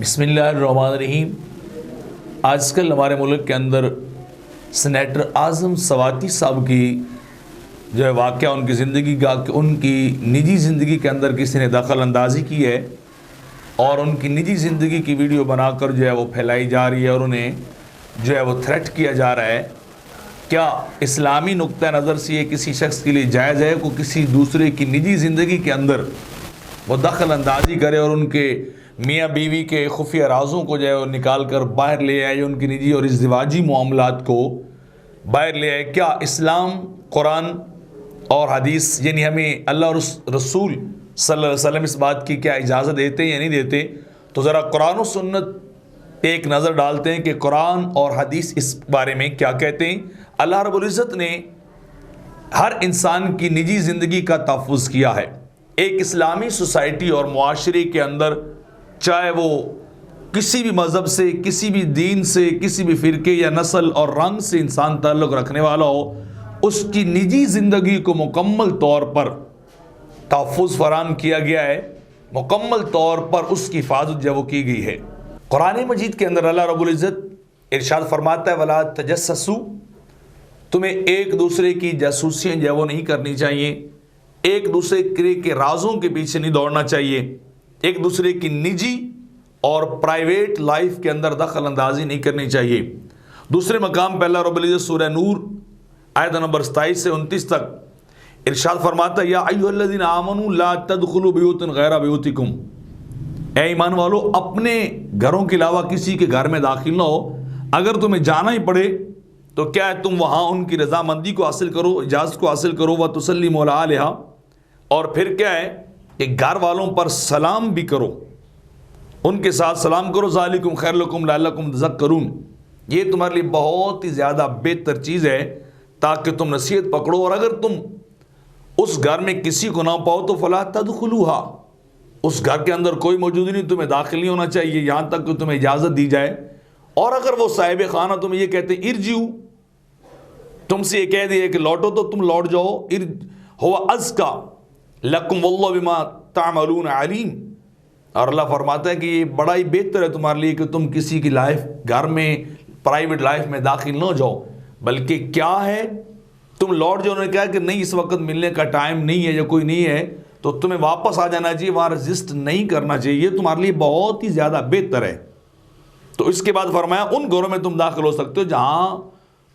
بسم اللہ الرحمن الرحیم۔ آج کل ہمارے ملک کے اندر سینیٹر اعظم سواتی صاحب کی جو ہے واقعہ ان کی زندگی کا کہ ان کی نجی زندگی کے اندر کسی نے دخل اندازی کی ہے اور ان کی نجی زندگی کی ویڈیو بنا کر جو ہے وہ پھیلائی جا رہی ہے اور انہیں جو ہے وہ تھریٹ کیا جا رہا ہے۔ کیا اسلامی نقطہ نظر سے یہ کسی شخص کے لیے جائز ہے کہ کسی دوسرے کی نجی زندگی کے اندر وہ دخل اندازی کرے اور ان کے میاں بیوی کے خفیہ رازوں کو جو ہے وہ نکال کر باہر لے آئے، ان کی نجی اور ازدواجی معاملات کو باہر لے آئے؟ کیا اسلام، قرآن اور حدیث یعنی ہمیں اللہ اور رسول صلی اللہ علیہ وسلم اس بات کی کیا اجازت دیتے یا نہیں دیتے؟ تو ذرا قرآن و سنت پہ ایک نظر ڈالتے ہیں کہ قرآن اور حدیث اس بارے میں کیا کہتے ہیں۔ اللہ رب العزت نے ہر انسان کی نجی زندگی کا تحفظ کیا ہے۔ ایک اسلامی سوسائٹی اور معاشرے کے اندر چاہے وہ کسی بھی مذہب سے، کسی بھی دین سے، کسی بھی فرقے یا نسل اور رنگ سے انسان تعلق رکھنے والا ہو، اس کی نجی زندگی کو مکمل طور پر تحفظ فراہم کیا گیا ہے، مکمل طور پر اس کی حفاظت جو وہ کی گئی ہے۔ قرآن مجید کے اندر اللہ رب العزت ارشاد فرماتا ہے وَلَا تَجَسَّسُوا، تمہیں ایک دوسرے کی جاسوسیاں جو وہ نہیں کرنی چاہیے، ایک دوسرے کے رازوں کے پیچھے نہیں دوڑنا چاہیے، ایک دوسرے کی نجی اور پرائیویٹ لائف کے اندر دخل اندازی نہیں کرنی چاہیے۔ دوسرے مقام پہ اللہ رب العزت سورہ نور آیت نمبر 27 سے 29 تک ارشاد فرماتا ہے یا ایھا الذین آمنوا لا تدخلوا بیوتا غیر بیوتکم، اے ایمان والو اپنے گھروں کے علاوہ کسی کے گھر میں داخل نہ ہو، اگر تمہیں جانا ہی پڑے تو کیا ہے تم وہاں ان کی رضامندی کو حاصل کرو، اجازت کو حاصل کرو، وَتُسَلِّمُوا عَلَىٰ أَهْلِهَا، اور پھر کیا ہے کہ گھر والوں پر سلام بھی کرو، ان کے ساتھ سلام کرو، ذالکم خیر لکم لعلکم تذکرون، یہ تمہارے لیے بہت ہی زیادہ بہتر چیز ہے تاکہ تم نصیحت پکڑو، اور اگر تم اس گھر میں کسی کو نہ پاؤ تو فلا تدخلوها، اس گھر کے اندر کوئی موجود نہیں، تمہیں داخل نہیں ہونا چاہیے یہاں تک کہ تمہیں اجازت دی جائے۔ اور اگر وہ صاحب خانہ تمہیں یہ کہتے ارجعوا، تم سے یہ کہہ دیا کہ لوٹو تو تم لوٹ جاؤ، هو ازکى لکم واللہ بما تعملون علیم، اور اللہ فرماتا ہے کہ یہ بڑا ہی بہتر ہے تمہارے لیے کہ تم کسی کی لائف گھر میں پرائیویٹ لائف میں داخل نہ جاؤ، بلکہ کیا ہے تم لوٹ جاؤ۔ انہوں نے کہا کہ نہیں اس وقت ملنے کا ٹائم نہیں ہے یا کوئی نہیں ہے تو تمہیں واپس آ جانا چاہیے، وہاں رجسٹ نہیں کرنا چاہیے، یہ تمہارے لیے بہت ہی زیادہ بہتر ہے۔ تو اس کے بعد فرمایا ان گھروں میں تم داخل ہو سکتے ہو جہاں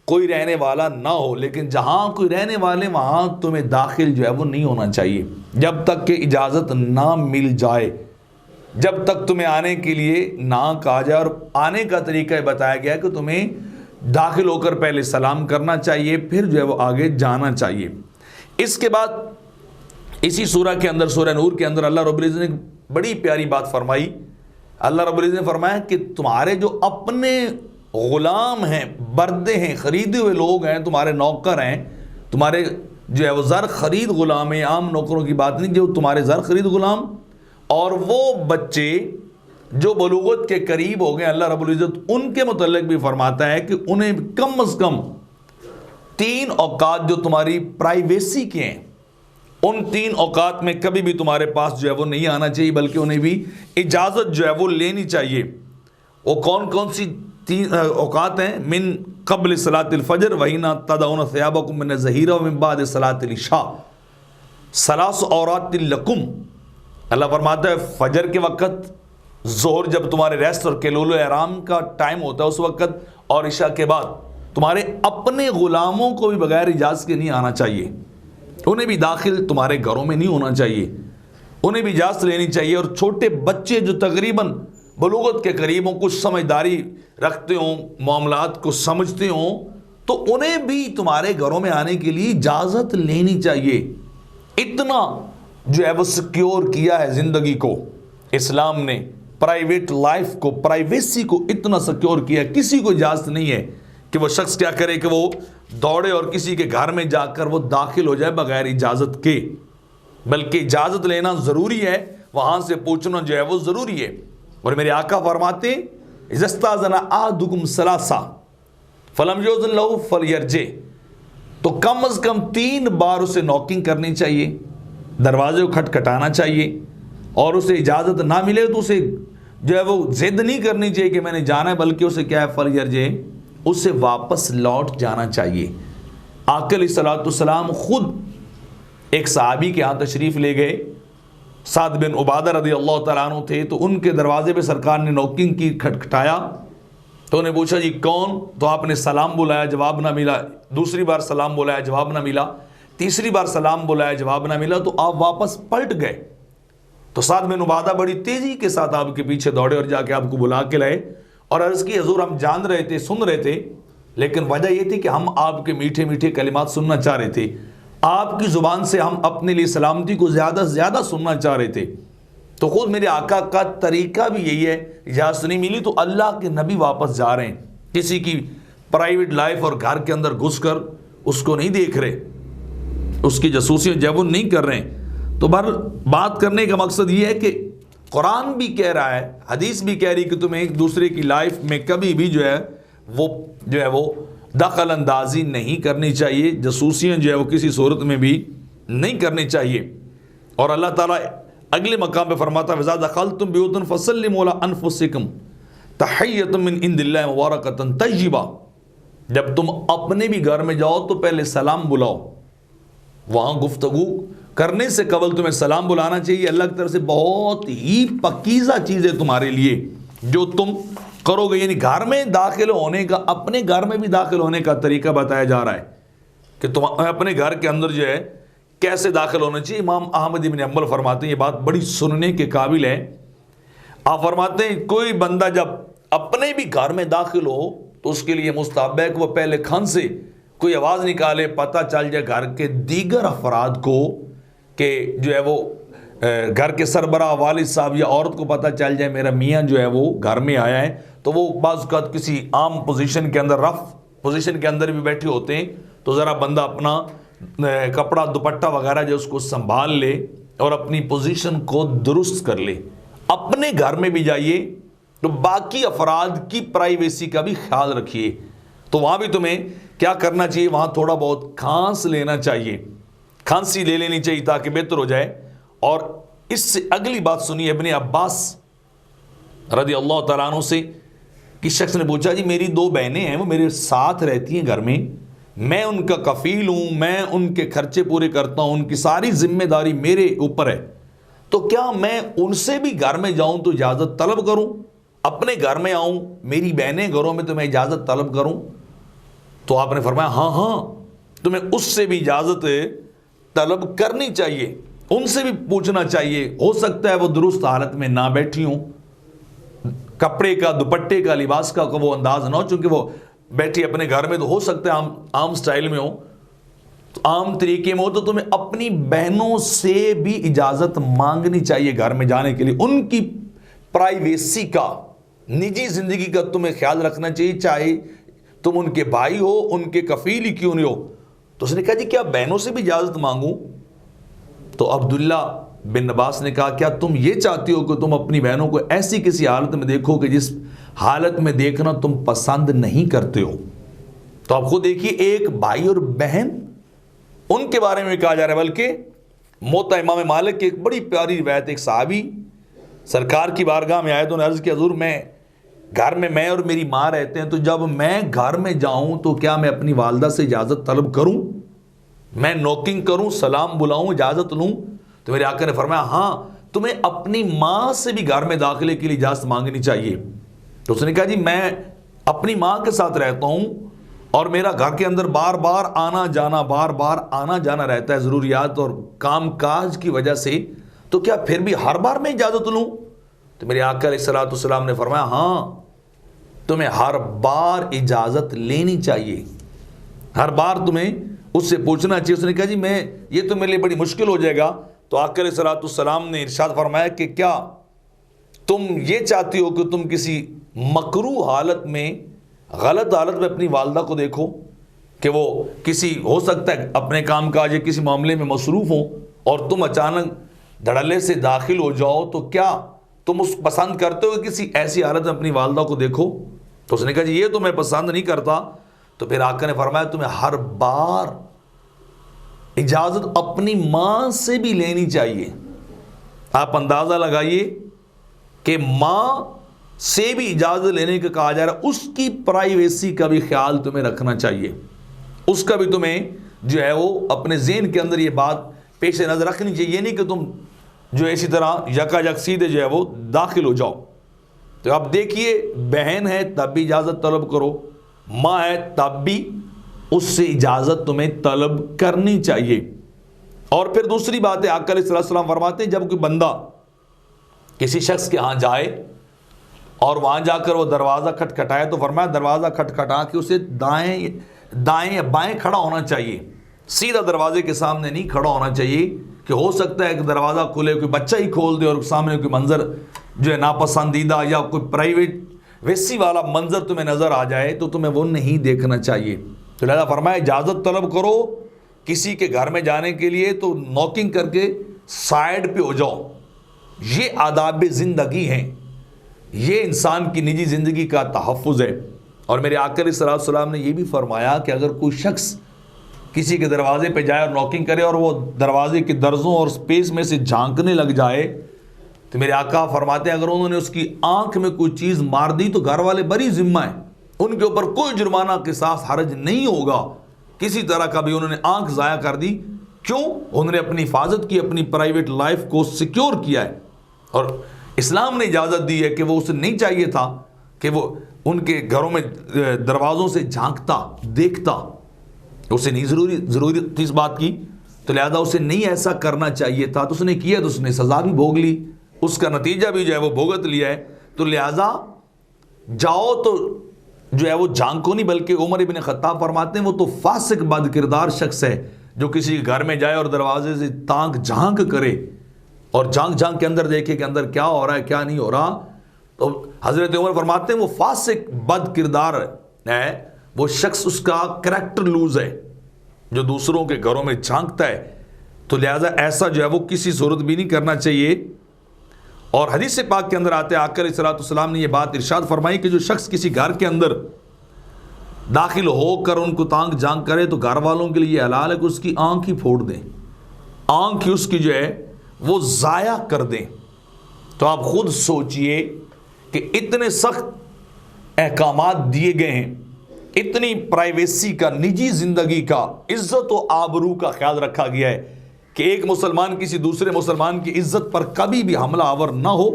کوئی رہنے والا نہ ہو، لیکن جہاں کوئی رہنے والے وہاں تمہیں داخل جو ہے وہ نہیں ہونا چاہیے جب تک کہ اجازت نہ مل جائے، جب تک تمہیں آنے کے لیے نہ کہا جائے۔ اور آنے کا طریقہ یہ بتایا گیا کہ تمہیں داخل ہو کر پہلے سلام کرنا چاہیے، پھر جو ہے وہ آگے جانا چاہیے۔ اس کے بعد اسی سورہ کے اندر، سورہ نور کے اندر اللہ رب العزت نے بڑی پیاری بات فرمائی۔ اللہ رب العزت نے فرمایا کہ تمہارے جو اپنے غلام ہیں، بردے ہیں، خریدے ہوئے لوگ ہیں، تمہارے نوکر ہیں، تمہارے جو ہے وہ زر خرید غلام ہیں، عام نوکروں کی بات نہیں، جو تمہارے زر خرید غلام، اور وہ بچے جو بلوغت کے قریب ہو گئے، اللہ رب العزت ان کے متعلق بھی فرماتا ہے کہ انہیں کم از کم 3 اوقات جو تمہاری پرائیویسی کے ہیں، ان 3 اوقات میں کبھی بھی تمہارے پاس جو ہے وہ نہیں آنا چاہیے، بلکہ انہیں بھی اجازت جو ہے وہ لینی چاہیے۔ وہ کون کون سی 3 اوقات ہیں؟ من قبل صلاۃ الفجر وحین تدعون ثیابکم من الظہیرہ ومن بعد صلاۃ العشاء ثلاث عورات لکم، اللہ فرماتا ہے فجر کے وقت، ظہر جب تمہارے ریسٹ اور کیلول احرام کا ٹائم ہوتا ہے اس وقت، اور عشاء کے بعد تمہارے اپنے غلاموں کو بھی بغیر اجازت کے نہیں آنا چاہیے، انہیں بھی داخل تمہارے گھروں میں نہیں ہونا چاہیے، انہیں بھی اجازت لینی چاہیے۔ اور چھوٹے بچے جو تقریباً بلوغت کے قریب ہوں، کچھ سمجھداری رکھتے ہوں، معاملات کو سمجھتے ہوں، تو انہیں بھی تمہارے گھروں میں آنے کے لیے اجازت لینی چاہیے۔ اتنا جو ہے وہ سیکیور کیا ہے زندگی کو اسلام نے، پرائیویٹ لائف کو، پرائیویسی کو اتنا سیکیور کیا ہے، کسی کو اجازت نہیں ہے کہ وہ شخص کیا کرے کہ وہ دوڑے اور کسی کے گھر میں جا کر وہ داخل ہو جائے بغیر اجازت کے، بلکہ اجازت لینا ضروری ہے، وہاں سے پوچھنا جو ہے وہ ضروری ہے۔ اور میرے آقا فرماتے ہیں اذا استاذن احدکم ثلاثا فلم یؤذن له فلیرجع، تو کم از کم 3 بار اسے نوکنگ کرنی چاہیے، دروازے کو کھٹکھٹانا چاہیے، اور اسے اجازت نہ ملے تو اسے جو ہے وہ ضد نہیں کرنی چاہیے کہ میں نے جانا ہے، بلکہ اسے کیا ہے فلیرجع، اسے واپس لوٹ جانا چاہیے۔ آقا علیہ الصلوۃ والسلام خود ایک صحابی کے ہاں تشریف لے گئے، سعد بن عبادہ رضی اللہ تعالیٰ عنہ تھے، تو ان کے دروازے پہ سرکار نے نوکنگ کی، کھٹکھٹایا، تو انہیں پوچھا جی کون؟ تو آپ نے سلام بلایا، جواب نہ ملا، دوسری بار سلام بلایا، جواب نہ ملا، تیسری بار سلام بلایا، جواب نہ ملا، تو آپ واپس پلٹ گئے۔ تو سعد بن عبادہ بڑی تیزی کے ساتھ آپ کے پیچھے دوڑے اور جا کے آپ کو بلا کے لائے اور عرض کی حضور ہم جان رہے تھے، سن رہے تھے، لیکن وجہ یہ تھی کہ ہم آپ کے میٹھے میٹھے کلمات سننا چاہ رہے تھے، آپ کی زبان سے ہم اپنے لیے سلامتی کو زیادہ سے زیادہ سننا چاہ رہے تھے۔ تو خود میرے آقا کا طریقہ بھی یہی ہے، اجازت نہیں ملی تو اللہ کے نبی واپس جا رہے ہیں، کسی کی پرائیویٹ لائف اور گھر کے اندر گھس کر اس کو نہیں دیکھ رہے، اس کی جاسوسیاں جب نہیں کر رہے ہیں۔ تو بات کرنے کا مقصد یہ ہے کہ قرآن بھی کہہ رہا ہے، حدیث بھی کہہ رہی کہ تمہیں ایک دوسرے کی لائف میں کبھی بھی جو ہے وہ دخل اندازی نہیں کرنی چاہیے، جاسوسیاں جو ہے وہ کسی صورت میں بھی نہیں کرنی چاہیے۔ اور اللہ تعالیٰ اگلے مقام پہ فرماتا ہے وَإِذَا دَخَلْتُمْ بِيُوتًا فَسَلِّمُوا عَلَىٰ أَنفُسِكُمْ تَحِيَّةً مِّنْ عِندِ اللَّهِ مُبَارَكَةً طَيِّبَةً، جب تم اپنے بھی گھر میں جاؤ تو پہلے سلام بلاؤ، وہاں گفتگو کرنے سے قبل تمہیں سلام بلانا چاہیے۔ اللہ کی طرف سے بہت ہی پاکیزہ چیز ہے تمہارے لیے جو تم کرو گے، یعنی گھر میں داخل ہونے کا، اپنے گھر میں بھی داخل ہونے کا طریقہ بتایا جا رہا ہے کہ تم اپنے گھر کے اندر جو ہے کیسے داخل ہونا چاہیے۔ امام احمد بن حنبل فرماتے ہیں، یہ بات بڑی سننے کے قابل ہے، آپ فرماتے ہیں کوئی بندہ جب اپنے بھی گھر میں داخل ہو تو اس کے لیے مستحب ہے کہ وہ پہلے کھن سے کوئی آواز نکالے، پتہ چل جائے گھر کے دیگر افراد کو کہ جو ہے وہ گھر کے سربراہ والد صاحب یا عورت کو پتہ چل جائے میرا میاں جو ہے وہ گھر میں آیا ہے، تو وہ بعض اوقات کسی عام پوزیشن کے اندر، رف پوزیشن کے اندر بھی بیٹھے ہوتے ہیں، تو ذرا بندہ اپنا کپڑا دوپٹہ وغیرہ جو اس کو سنبھال لے اور اپنی پوزیشن کو درست کر لے۔ اپنے گھر میں بھی جائیے تو باقی افراد کی پرائیویسی کا بھی خیال رکھیے، تو وہاں بھی تمہیں کیا کرنا چاہیے، وہاں تھوڑا بہت کھانس لینا چاہیے، کھانسی لے لینی چاہیے تاکہ بہتر ہو جائے۔ اور اس سے اگلی بات سنیے، ابن عباس رضی اللہ تعالیٰ عنہ سے کس شخص نے پوچھا جی میری 2 بہنیں ہیں، وہ میرے ساتھ رہتی ہیں گھر میں ان کا کفیل ہوں، میں ان کے خرچے پورے کرتا ہوں، ان کی ساری ذمہ داری میرے اوپر ہے، تو کیا میں ان سے بھی گھر میں جاؤں تو اجازت طلب کروں، اپنے گھر میں آؤں، میری بہنیں گھروں میں تو میں اجازت طلب کروں؟ تو آپ نے فرمایا ہاں تمہیں اس سے بھی اجازت طلب کرنی چاہیے، ان سے بھی پوچھنا چاہیے، ہو سکتا ہے وہ درست حالت میں نہ بیٹھی ہوں، کپڑے کا، دوپٹے کا، لباس کا وہ انداز نہ ہو، چونکہ وہ بیٹھی اپنے گھر میں تو ہو سکتا ہے عام سٹائل میں ہو، عام طریقے میں ہو، تو تمہیں اپنی بہنوں سے بھی اجازت مانگنی چاہیے گھر میں جانے کے لیے، ان کی پرائیویسی کا، نجی زندگی کا تمہیں خیال رکھنا چاہیے، چاہے تم ان کے بھائی ہو، ان کے کفیل ہی کیوں نہیں ہو۔ تو اس نے کہا جی کیا بہنوں سے بھی اجازت مانگوں؟ تو عبداللہ بن عباس نے کہا کیا تم یہ چاہتی ہو کہ تم اپنی بہنوں کو ایسی کسی حالت میں دیکھو کہ جس حالت میں دیکھنا تم پسند نہیں کرتے ہو؟ تو آپ خود دیکھیے، ایک بھائی اور بہن ان کے بارے میں کہا جا رہا ہے، بلکہ موطا امام مالک کی ایک بڑی پیاری روایت، ایک صحابی سرکار کی بارگاہ میں آئے تو انہوں نے عرض کیا حضور میں گھر میں اور میری ماں رہتے ہیں، تو جب میں گھر میں جاؤں تو کیا میں اپنی والدہ سے اجازت طلب کروں، میں نوکنگ کروں، سلام بلاؤں، اجازت لوں؟ تو میرے آقا نے فرمایا ہاں تمہیں اپنی ماں سے بھی گھر میں داخلے کے لیے اجازت مانگنی چاہیے۔ تو اس نے کہا جی میں اپنی ماں کے ساتھ رہتا ہوں اور میرا گھر کے اندر بار بار آنا جانا رہتا ہے ضروریات اور کام کاج کی وجہ سے، تو کیا پھر بھی ہر بار میں اجازت لوں؟ تو میرے آقا علیہ الصلوۃ والسلام نے فرمایا ہاں تمہیں ہر بار اجازت لینی چاہیے، ہر بار تمہیں اس سے پوچھنا چاہیے۔ اس نے کہا جی میں یہ تو میرے لیے بڑی مشکل ہو جائے گا۔ تو آقا علیہ الصلوۃ والسلام نے ارشاد فرمایا کہ کیا تم یہ چاہتی ہو کہ تم کسی مکروہ حالت میں، غلط حالت میں اپنی والدہ کو دیکھو کہ وہ کسی، ہو سکتا ہے اپنے کام کاج یا کسی معاملے میں مصروف ہوں اور تم اچانک دھڑلے سے داخل ہو جاؤ، تو کیا تم اس پسند کرتے ہو کہ کسی ایسی حالت میں اپنی والدہ کو دیکھو؟ تو اس نے کہا جی یہ تو میں پسند نہیں کرتا۔ تو پھر آقا نے فرمایا تمہیں ہر بار اجازت اپنی ماں سے بھی لینی چاہیے۔ آپ اندازہ لگائیے کہ ماں سے بھی اجازت لینے کا کہا جا رہا ہے، اس کی پرائیویسی کا بھی خیال تمہیں رکھنا چاہیے، اس کا بھی تمہیں جو ہے وہ اپنے ذہن کے اندر یہ بات پیش نظر رکھنی چاہیے. یہ نہیں کہ تم جو اسی طرح یکا یک سیدھے جو ہے وہ داخل ہو جاؤ. تو اب دیکھیے، بہن ہے تب بھی اجازت طلب کرو، ماں ہے تب بھی اس سے اجازت تمہیں طلب کرنی چاہیے. اور پھر دوسری بات ہے، آقا علیہ السلام فرماتے ہیں جب کوئی بندہ کسی شخص کے ہاں جائے اور وہاں جا کر وہ دروازہ کھٹکھٹائے تو فرمایا دروازہ کھٹکھٹا کے اسے دائیں یا بائیں کھڑا ہونا چاہیے، سیدھا دروازے کے سامنے نہیں کھڑا ہونا چاہیے کہ ہو سکتا ہے کہ دروازہ کھلے کوئی بچہ ہی کھول دے اور سامنے کوئی منظر جو ہے ناپسندیدہ یا کوئی پرائیویٹ ویسی والا منظر تمہیں نظر آ جائے تو تمہیں وہ نہیں دیکھنا چاہیے. تو لہذا فرمایا اجازت طلب کرو کسی کے گھر میں جانے کے لیے تو نوکنگ کر کے سائیڈ پہ ہو جاؤ. یہ آداب زندگی ہیں، یہ انسان کی نجی زندگی کا تحفظ ہے. اور میرے آقا علیہ السلام نے یہ بھی فرمایا کہ اگر کوئی شخص کسی کے دروازے پہ جائے اور نوکنگ کرے اور وہ دروازے کے درزوں اور سپیس میں سے جھانکنے لگ جائے تو میرے آقا فرماتے ہیں اگر انہوں نے اس کی آنکھ میں کوئی چیز مار دی تو گھر والے بری ذمہ ہیں، ان کے اوپر کوئی جرمانہ قصاص حرج نہیں ہوگا. کسی طرح کا بھی انہوں نے آنکھ ضائع کر دی، کیوں؟ انہوں نے اپنی حفاظت کی، اپنی پرائیویٹ لائف کو سیکیور کیا ہے. اور اسلام نے اجازت دی ہے کہ وہ اسے نہیں چاہیے تھا کہ وہ ان کے گھروں میں دروازوں سے جھانکتا دیکھتا، اسے نہیں ضروری تھی اس بات کی، تو لہذا اسے نہیں ایسا کرنا چاہیے تھا. تو اس نے کیا تو اس نے سزا بھی بھوگ لی، اس کا نتیجہ بھی جو ہے وہ بھوگت لیا ہے. تو لہذا جاؤ تو جو ہے وہ جھانکو نہیں، بلکہ عمر ابن خطاب فرماتے ہیں وہ تو فاسق بد کردار شخص ہے جو کسی گھر میں جائے اور دروازے سے تانک جھانک کرے اور جھانک کے اندر دیکھے کہ اندر کیا ہو رہا ہے کیا نہیں ہو رہا. تو حضرت عمر فرماتے ہیں وہ فاسق بد کردار ہے، وہ شخص اس کا کریکٹر لوز ہے جو دوسروں کے گھروں میں جھانکتا ہے. تو لہذا ایسا جو ہے وہ کسی صورت بھی نہیں کرنا چاہیے. اور حدیث پاک کے اندر آتے ہیں آقا علیہ السلام نے یہ بات ارشاد فرمائی کہ جو شخص کسی گھر کے اندر داخل ہو کر ان کو تانک جھانک کرے تو گھر والوں کے لیے یہ حلال ہے کہ اس کی آنکھ ہی پھوڑ دیں، آنکھ ہی اس کی جو ہے وہ ضائع کر دیں. تو آپ خود سوچئے کہ اتنے سخت احکامات دیے گئے ہیں، اتنی پرائیویسی کا، نجی زندگی کا، عزت و آبرو کا خیال رکھا گیا ہے کہ ایک مسلمان کسی دوسرے مسلمان کی عزت پر کبھی بھی حملہ آور نہ ہو.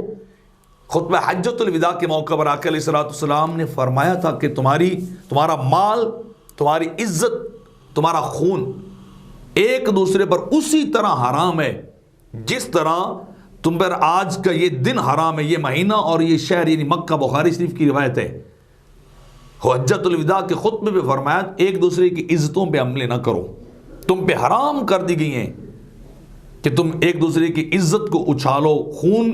خطبہ حجۃ الوداع کے موقع پر آقا علیہ السلام نے فرمایا تھا کہ تمہارا مال، تمہاری عزت، تمہارا خون ایک دوسرے پر اسی طرح حرام ہے جس طرح تم پر آج کا یہ دن حرام ہے، یہ مہینہ اور یہ شہر یعنی مکہ. بخاری شریف کی روایت ہے. حجۃ الوداع کے خطبے پہ فرمایا ایک دوسرے کی عزتوں پہ حملے نہ کرو، تم پہ حرام کر دی گئی ہیں کہ تم ایک دوسرے کی عزت کو اچھالو، خون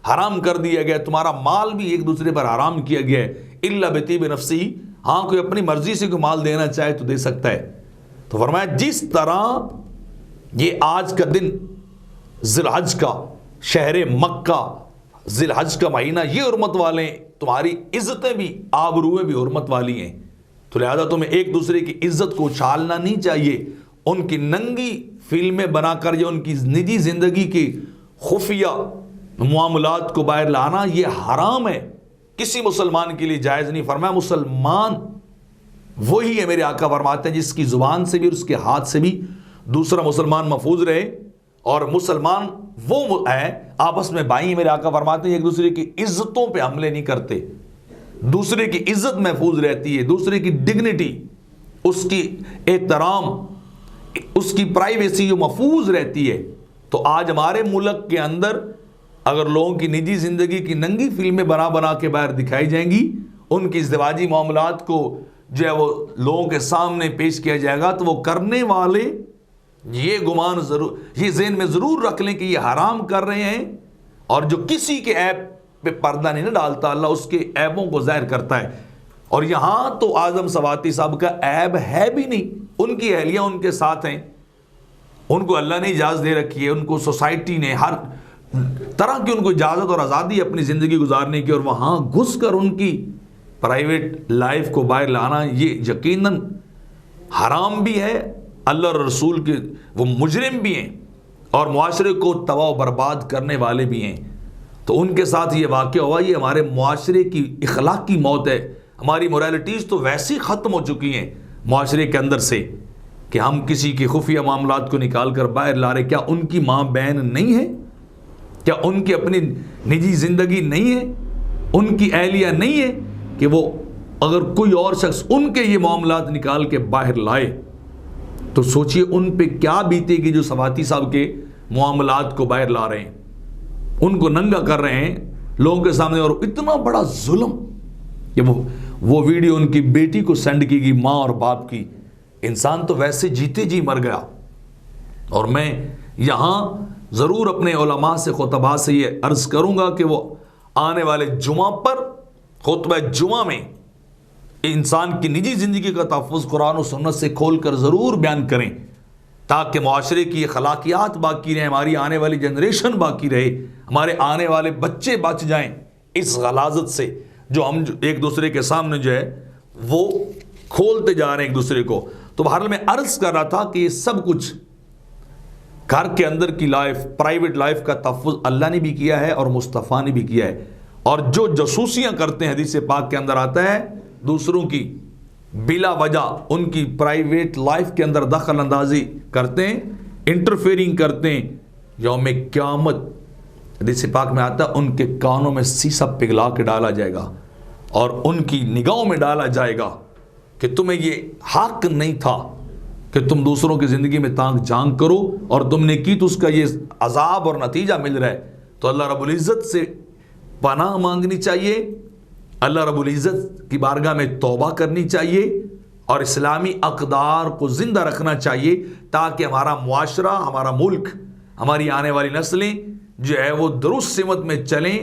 حرام کر دیا گیا، تمہارا مال بھی ایک دوسرے پر حرام کیا گیا ہے. الا بطیب نفسی، ہاں کوئی اپنی مرضی سے کوئی مال دینا چاہے تو دے سکتا ہے. تو فرمایا جس طرح یہ آج کا دن ذی الحج کا، شہر مکہ، ذی الحج کا مہینہ یہ حرمت والے ہیں، تمہاری عزتیں بھی آبروئیں بھی حرمت والی ہیں. تو لہذا تمہیں ایک دوسرے کی عزت کو اچھالنا نہیں چاہیے، ان کی ننگی فلمیں بنا کر یا ان کی نجی زندگی کی خفیہ معاملات کو باہر لانا یہ حرام ہے، کسی مسلمان کے لیے جائز نہیں. فرمایا مسلمان وہی ہے، میرے آقا فرماتے ہیں، جس کی زبان سے بھی اور اس کے ہاتھ سے بھی دوسرا مسلمان محفوظ رہے. اور مسلمان وہ ہے آپس میں بھائی، میرے آقا فرماتے ہیں ایک دوسرے کی عزتوں پہ حملے نہیں کرتے، دوسرے کی عزت محفوظ رہتی ہے، دوسرے کی ڈگنیٹی، اس کی احترام، اس کی پرائیویسی جو محفوظ رہتی ہے. تو آج ہمارے ملک کے اندر اگر لوگوں کی نجی زندگی کی ننگی فلمیں بنا کے باہر دکھائی جائیں گی، ان کی ازدواجی معاملات کو جو ہے وہ لوگوں کے سامنے پیش کیا جائے گا، تو وہ کرنے والے یہ گمان ضرور، یہ ذہن میں ضرور رکھ لیں کہ یہ حرام کر رہے ہیں. اور جو کسی کے عیب پہ پردہ نہیں ڈالتا، اللہ اس کے عیبوں کو ظاہر کرتا ہے. اور یہاں تو اعظم سواتی صاحب کا عیب ہے بھی نہیں، ان کی اہلیہ ان کے ساتھ ہیں، ان کو اللہ نے اجازت دے رکھی ہے، ان کو سوسائٹی نے ہر طرح کی ان کو اجازت اور آزادی اپنی زندگی گزارنے کی، اور وہاں گھس کر ان کی پرائیویٹ لائف کو باہر لانا یہ یقیناً حرام بھی ہے، اللہ اور رسول کے وہ مجرم بھی ہیں اور معاشرے کو تباہ و برباد کرنے والے بھی ہیں. تو ان کے ساتھ یہ واقعہ ہوا. یہ ہمارے معاشرے کی اخلاقی موت ہے. ہماری مورالٹیز تو ویسی ختم ہو چکی ہیں معاشرے کے اندر سے کہ ہم کسی کی خفیہ معاملات کو نکال کر باہر لا رہے. کیا ان کی ماں بہن نہیں ہے؟ کیا ان کی اپنی نجی زندگی نہیں ہے؟ ان کی اہلیہ نہیں ہے کہ وہ اگر کوئی اور شخص ان کے یہ معاملات نکال کے باہر لائے تو سوچئے ان پہ کیا بیتے گی جو سواتی صاحب کے معاملات کو باہر لا رہے ہیں, ان کو ننگا کر رہے ہیں لوگوں کے سامنے. اور اتنا بڑا ظلم کہ وہ ویڈیو ان کی بیٹی کو سینڈ کی گئی, ماں اور باپ کی. انسان تو ویسے جیتے جی مر گیا. اور میں یہاں ضرور اپنے علماء سے خطباء سے یہ عرض کروں گا کہ وہ آنے والے جمعہ پر خطبہ جمعہ میں انسان کی نجی زندگی کا تحفظ قرآن و سنت سے کھول کر ضرور بیان کریں تاکہ معاشرے کی اخلاقیات باقی رہیں, ہماری آنے والی جنریشن باقی رہے, ہمارے آنے والے بچے بچ جائیں اس غلاظت سے جو ہم ایک دوسرے کے سامنے جو ہے وہ کھولتے جا رہے ہیں ایک دوسرے کو. تو بہرحال میں عرض کر رہا تھا کہ یہ سب کچھ گھر کے اندر کی لائف, پرائیویٹ لائف کا تحفظ اللہ نے بھی کیا ہے اور مصطفیٰ نے بھی کیا ہے. اور جو جاسوسیاں کرتے ہیں حدیث پاک کے اندر آتا ہے دوسروں کی بلا وجہ ان کی پرائیویٹ لائف کے اندر دخل اندازی کرتے ہیں, انٹرفیئرنگ کرتے ہیں, یوم قیامت حدیث پاک میں آتا ہے ان کے کانوں میں سیسا پگھلا کے ڈالا جائے گا اور ان کی نگاہوں میں ڈالا جائے گا کہ تمہیں یہ حق نہیں تھا کہ تم دوسروں کی زندگی میں تانگ جھانک کرو اور تم نے کی تو اس کا یہ عذاب اور نتیجہ مل رہا ہے. تو اللہ رب العزت سے پناہ مانگنی چاہیے, اللہ رب العزت کی بارگاہ میں توبہ کرنی چاہیے اور اسلامی اقدار کو زندہ رکھنا چاہیے تاکہ ہمارا معاشرہ, ہمارا ملک, ہماری آنے والی نسلیں جو ہے وہ درست سمت میں چلیں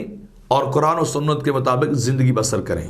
اور قرآن و سنت کے مطابق زندگی بسر کریں.